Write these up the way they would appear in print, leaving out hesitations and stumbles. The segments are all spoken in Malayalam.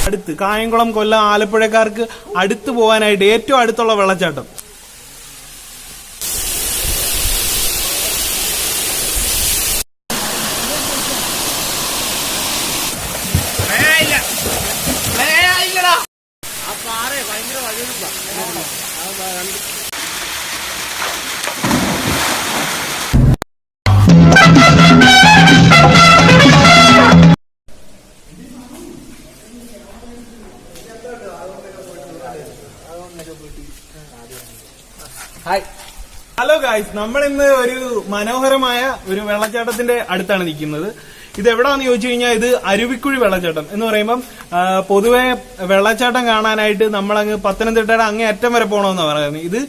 അടുത്ത് കായംകുളം, കൊല്ലം, ആലപ്പുഴക്കാർക്ക് അടുത്ത് പോകാനായിട്ട് ഏറ്റവും അടുത്തുള്ള വെള്ളച്ചാട്ടം. ഹലോ ഗായ്സ്, നമ്മളിന്ന് ഒരു മനോഹരമായ ഒരു വെള്ളച്ചാട്ടത്തിന്റെ അടുത്താണ് നിൽക്കുന്നത്. ഇത് എവിടാന്ന് ചോദിച്ചു കഴിഞ്ഞാൽ ഇത് അരുവിക്കുഴി വെള്ളച്ചാട്ടം എന്ന് പറയുമ്പം പൊതുവെ വെള്ളച്ചാട്ടം കാണാനായിട്ട് നമ്മളങ്ങ് പത്തനംതിട്ടയുടെ അങ്ങേ അറ്റം വരെ പോകണമെന്നാണ് പറയുന്നത്. ഇത്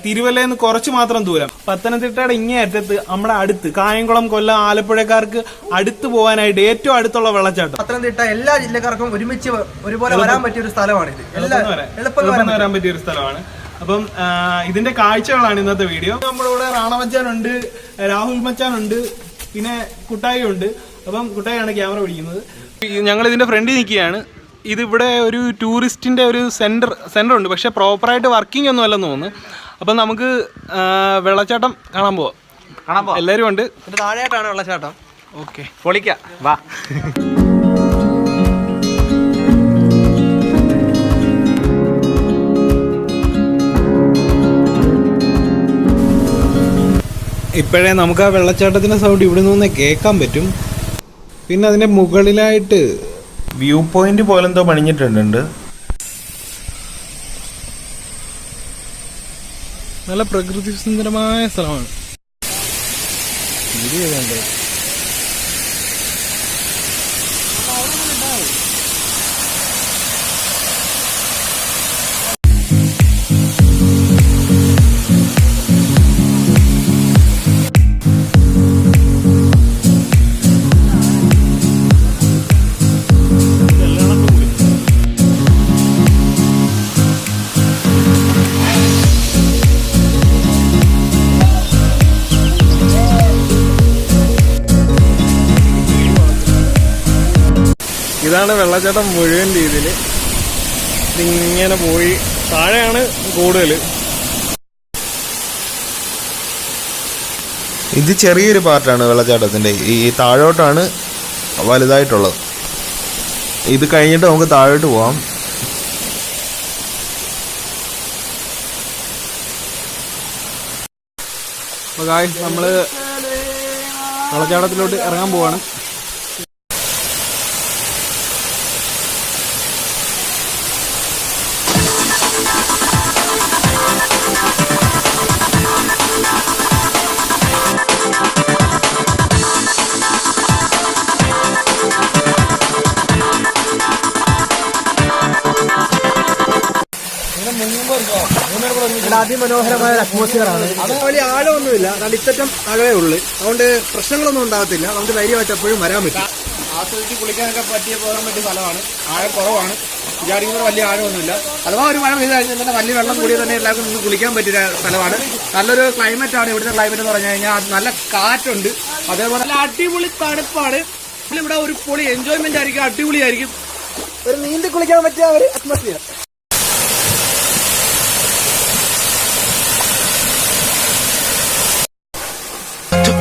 തിരുവല്ലയിൽ നിന്ന് കുറച്ച് മാത്രം ദൂരം. പത്തനംതിട്ടയുടെ ഇങ്ങേ അറ്റത്ത് നമ്മുടെ അടുത്ത് കായംകുളം, കൊല്ലം, ആലപ്പുഴക്കാർക്ക് അടുത്ത് പോകാനായിട്ട് ഏറ്റവും അടുത്തുള്ള വെള്ളച്ചാട്ടം. പത്തനംതിട്ട എല്ലാ ജില്ലക്കാർക്കും ഒരുമിച്ച് ഒരുപോലെ വരാൻ പറ്റിയ ഒരു സ്ഥലമാണ് ഇത്. എളുപ്പം വരാൻ പറ്റിയ ഒരു സ്ഥലമാണ്. അപ്പം ഇതിന്റെ കാഴ്ചകളാണ് ഇന്നത്തെ വീഡിയോ. നമ്മുടെ ഇവിടെ റാണമച്ചാനുണ്ട്, രാഹുൽ മച്ചാനുണ്ട്, പിന്നെ കുട്ടായി ഉണ്ട്. അപ്പം കുട്ടായിയാണ് ക്യാമറ പിടിക്കുന്നത്. ഞങ്ങൾ ഇതിന്റെ ഫ്രണ്ടിൽ നിൽക്കുകയാണ്. ഇതിവിടെ ഒരു ടൂറിസ്റ്റിന്റെ ഒരു സെന്റർ ഉണ്ട്, പക്ഷെ പ്രോപ്പറായിട്ട് വർക്കിംഗ് ഒന്നും അല്ലെന്ന് തോന്നുന്നു. അപ്പം നമുക്ക് വെള്ളച്ചാട്ടം കാണാൻ പോവാം. എല്ലാവരും ഉണ്ട്. താഴെയായിട്ടാണ് വെള്ളച്ചാട്ടം. ഓക്കെ, പൊളിക്കാം, വാ. ഇപ്പോഴേ നമുക്ക് ആ വെള്ളച്ചാട്ടത്തിന്റെ സൗണ്ട് ഇവിടെ നിന്ന് കേൾക്കാൻ പറ്റും. പിന്നെ അതിന്റെ മുകളിലായിട്ട് വ്യൂ പോയിന്റ് പോലെന്തോ പണിഞ്ഞിട്ടുണ്ട്. നല്ല പ്രകൃതി സുന്ദരമായ സ്ഥലമാണ്. ഇതാണ് വെള്ളച്ചാട്ടം മുഴുവൻ രീതിയിൽ. ഇതിങ്ങനെ പോയി താഴെയാണ് കൂടുതൽ. ഇത് ചെറിയൊരു പാർട്ടാണ് വെള്ളച്ചാട്ടത്തിന്റെ. ഈ താഴോട്ടാണ് വലുതായിട്ടുള്ളത്. ഇത് കഴിഞ്ഞിട്ട് നമുക്ക് താഴോട്ട് പോവാം. അപ്പോൾ ഗായ്സ്, നമ്മള് വെള്ളച്ചാട്ടത്തിലോട്ട് ഇറങ്ങാൻ പോവാണ്. അതിമനോഹരമായ അറ്റ്മോസ്ഫിയർ ആണ്. അത് വലിയ ആഴമൊന്നുമില്ല, നല്ല ഇത്തറ്റം ആഴമേ ഉള്ളു. അതുകൊണ്ട് പ്രശ്നങ്ങളൊന്നും ഉണ്ടാകത്തില്ല. നമുക്ക് ധൈര്യമായിട്ട് എപ്പോഴും വരാൻ പറ്റും. ആസ്വദിച്ച് കുളിക്കാനൊക്കെ പോകാൻ പറ്റിയ സ്ഥലമാണ്. ആഴം കുറവാണ്, വിചാരിക്കുന്നത് വലിയ ആഴമൊന്നുമില്ല. അഥവാ ഒരു മഴ പെയ്ത് കഴിഞ്ഞാൽ തന്നെ വലിയ വെള്ളം കൂടിയ തന്നെ എല്ലാവർക്കും നിന്ന് കുളിക്കാൻ പറ്റിയ സ്ഥലമാണ്. നല്ലൊരു ക്ലൈമറ്റ് ആണ് ഇവിടുത്തെ. ക്ലൈമറ്റ് എന്ന് പറഞ്ഞു കഴിഞ്ഞാൽ നല്ല കാറ്റുണ്ട്, അതേപോലെ നല്ല അടിപൊളി തണുപ്പാണ്. ഇവിടെ ഒരു പൊളി എൻജോയ്മെന്റ് ആയിരിക്കും, അടിപൊളിയായിരിക്കും. ഒരു നീന്തി കുളിക്കാൻ പറ്റിയ ഒരു atmosphere.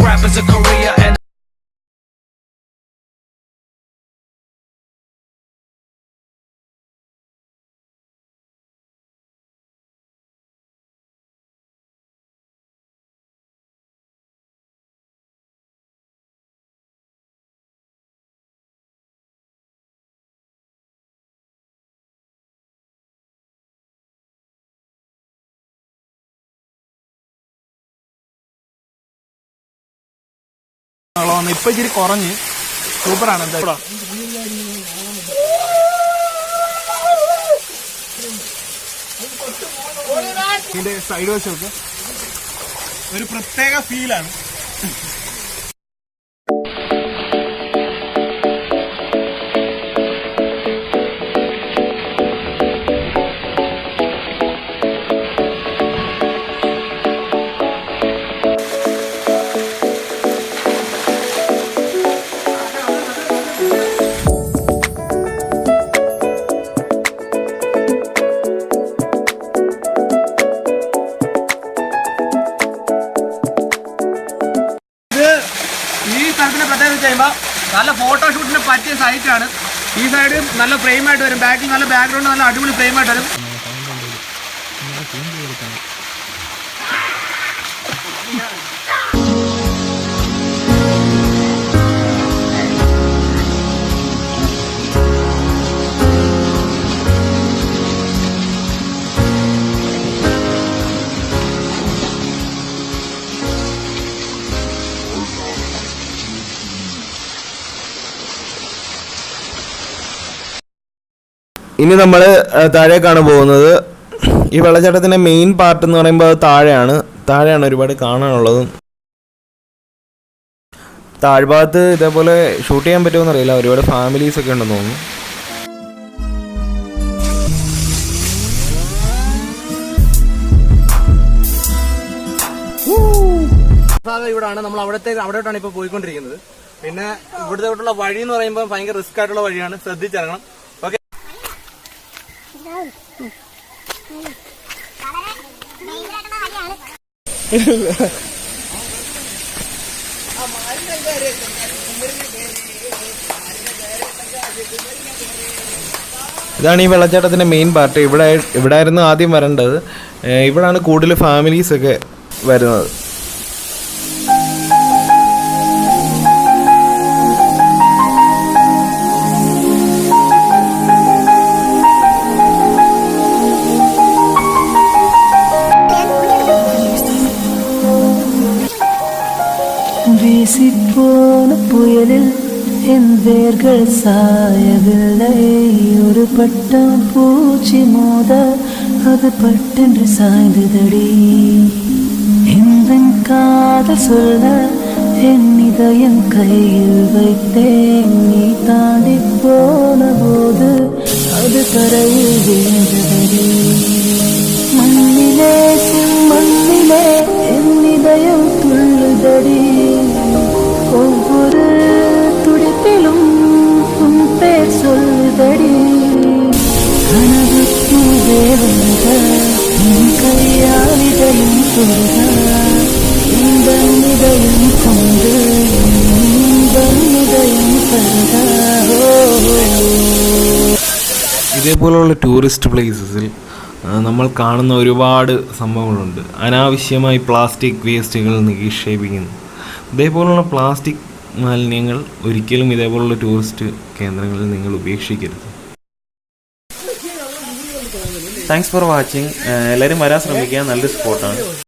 Rappers of Korea and ഇപ്പൊ ഇച്ചിരി കുറഞ്ഞ് സൂപ്പറാണ്. ഇതിന്റെ സൈഡ് വശമൊക്കെ ഒരു പ്രത്യേക ഫീലാണ്. പറ്റിയ സൈറ്റാണ്. ഈ സൈഡ് നല്ല ഫ്രെയിമായിട്ട് വരും, ബാക്കിൽ നല്ല ബാക്ക്ഗ്രൗണ്ട് നല്ല അടിപൊളി ഫ്രെയിമായിട്ട് വരും. ഇനി നമ്മൾ താഴേക്കാണ് പോകുന്നത്. ഈ വെള്ളച്ചാട്ടത്തിൻ്റെ മെയിൻ പാർട്ട് എന്ന് പറയുമ്പോൾ താഴെയാണ് ഒരുപാട് കാണാനുള്ളത്. താഴ്ഭാഗത്ത് ഇതേപോലെ ഷൂട്ട് ചെയ്യാൻ പറ്റുമെന്ന് അറിയില്ല, ഒരുപാട് ഫാമിലീസ് ഒക്കെ ഉണ്ടെന്ന് തോന്നുന്നു. ഇവിടാണ് നമ്മൾ അവിടോട്ടാണ് ഇപ്പോൾ പോയിക്കൊണ്ടിരിക്കുന്നത്. പിന്നെ ഇവിടുത്തെ വഴി എന്ന് പറയുമ്പോൾ ഭയങ്കര റിസ്ക് ആയിട്ടുള്ള വഴിയാണ്, ശ്രദ്ധിച്ചിറങ്ങണം. ഓക്കെ, ഇതാണ് ഈ വെള്ളച്ചാട്ടത്തിൻ്റെ മെയിൻ പാർട്ട്. ഇവിടെ ആയിരുന്നു ആദ്യം വരേണ്ടത്. ഇവിടാണ് കൂടുതൽ ഫാമിലീസൊക്കെ വരുന്നത്. വീശിപ്പോന പുയലിൽ എൻ വേர்கள் சாயவில்லை. ஒரு பட்டம் பூச்சி மோத அது பட்டென்று சாய்ந்ததடி. எந்த காதல் சொல்ல என் இதயம் கையில் வைத்தேன். நீ தாண்டி போன போது அது தரையில் விழுந்ததடி. மண்ணிலே மண்ணிலே என் இதயம் துள்ளுதடி. ஒவ்வொரு துடிப்பிலும் உன் பேர் சொல்லுதடி. கனவுக்கு தேவத உன் கையால் இதயம் சொல்லுத. இந்த இதயம் கொண்டு இந்த இதயம் தருத. ഇതേപോലുള്ള ടൂറിസ്റ്റ് പ്ലേസസിൽ നമ്മൾ കാണുന്ന ഒരുപാട് സംഭവങ്ങളുണ്ട്. അനാവശ്യമായി പ്ലാസ്റ്റിക് വേസ്റ്റുകൾ നിക്ഷേപിക്കുന്നു. ഇതേപോലുള്ള പ്ലാസ്റ്റിക് മാലിന്യങ്ങൾ ഒരിക്കലും ഇതേപോലുള്ള ടൂറിസ്റ്റ് കേന്ദ്രങ്ങളിൽ നിങ്ങൾ ഉപേക്ഷിക്കരുത്. Thanks for watching. എല്ലാവരും വരാൻ ശ്രമിക്കുക, നല്ലൊരു സ്പോട്ടാണ്.